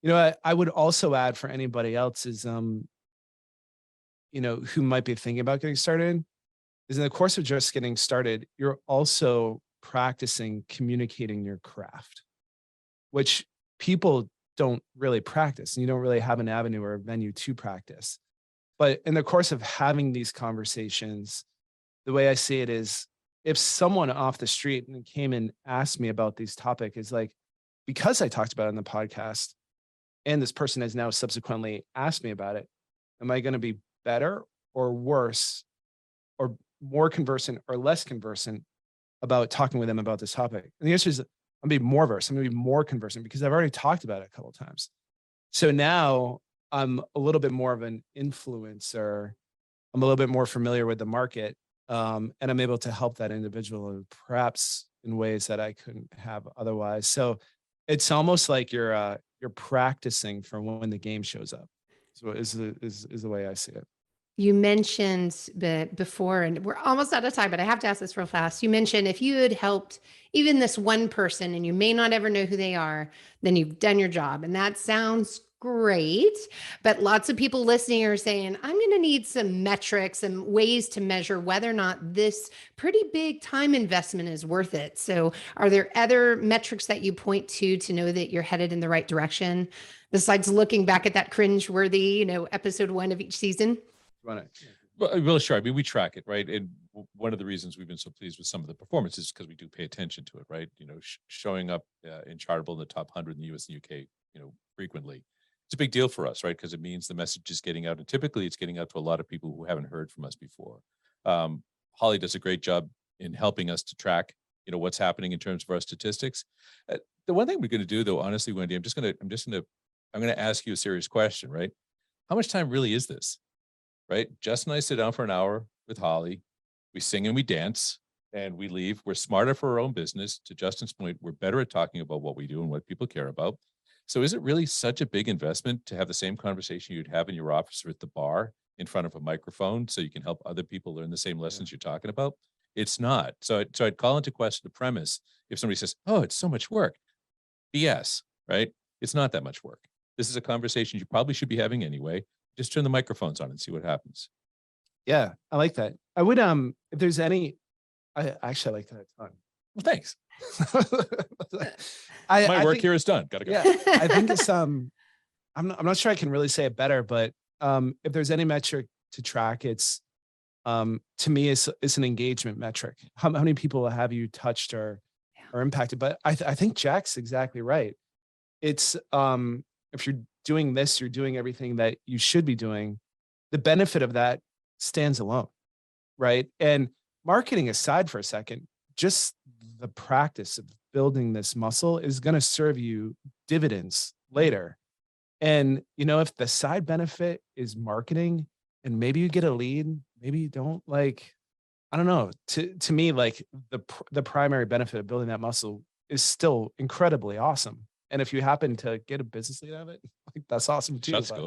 I would also add for anybody else is, who might be thinking about getting started, is in the course of just getting started, you're also practicing communicating your craft, which people don't really practice, and you don't really have an avenue or a venue to practice. But in the course of having these conversations, the way I see it is, if someone off the street and came and asked me about these topic is like, because I talked about it in the podcast and this person has now subsequently asked me about it, am I going to be better or worse or more conversant or less conversant about talking with them about this topic? And the answer is, I'm going to be more versed. I'm going to be more conversant because I've already talked about it a couple of times. So now I'm a little bit more of an influencer. I'm a little bit more familiar with the market, and I'm able to help that individual perhaps in ways that I couldn't have otherwise. So it's almost like you're practicing for when the game shows up. So is the way I see it. You mentioned before, and we're almost out of time, but I have to ask this real fast. You mentioned if you had helped even this one person, and you may not ever know who they are, then you've done your job. And that sounds great. But lots of people listening are saying, I'm going to need some metrics and ways to measure whether or not this pretty big time investment is worth it. So, are there other metrics that you point to know that you're headed in the right direction, besides looking back at that cringe-worthy, episode 1 of each season? Run it. Well, sure. I mean, we track it, right? And one of the reasons we've been so pleased with some of the performances is because we do pay attention to it, right? Showing up in Chartable in the top 100 in the US and UK, frequently. It's a big deal for us, right? Because it means the message is getting out, and typically it's getting out to a lot of people who haven't heard from us before. Holly does a great job in helping us to track, what's happening in terms of our statistics. The one thing we're going to do, though, honestly, Wendy, I'm going to ask you a serious question, right? How much time really is this? Right? Jess and I sit down for an hour with Holly. We sing and we dance and we leave. We're smarter for our own business. To Justin's point, we're better at talking about what we do and what people care about. So is it really such a big investment to have the same conversation you'd have in your office or at the bar in front of a microphone so you can help other people learn the same lessons you're talking about? It's not. So I'd call into question the premise if somebody says, oh, it's so much work. BS, right? It's not that much work. This is a conversation you probably should be having anyway. Just turn the microphones on and see what happens. Yeah, I like that. I would, if there's any, I actually like that a ton. Well, thanks. My work here is done. Gotta go. Yeah, I think it's, I'm not sure I can really say it better, but if there's any metric to track, it's, to me, it's an engagement metric. How many people have you touched or impacted? But I think Jack's exactly right. It's, if you're doing this, you're doing everything that you should be doing. The benefit of that stands alone, right? And marketing aside for a second, just the practice of building this muscle is going to serve you dividends later. And, if the side benefit is marketing and maybe you get a lead, maybe you don't, like, I don't know, to me, like the primary benefit of building that muscle is still incredibly awesome. And if you happen to get a business lead out of it, like, that's awesome too. Let's go.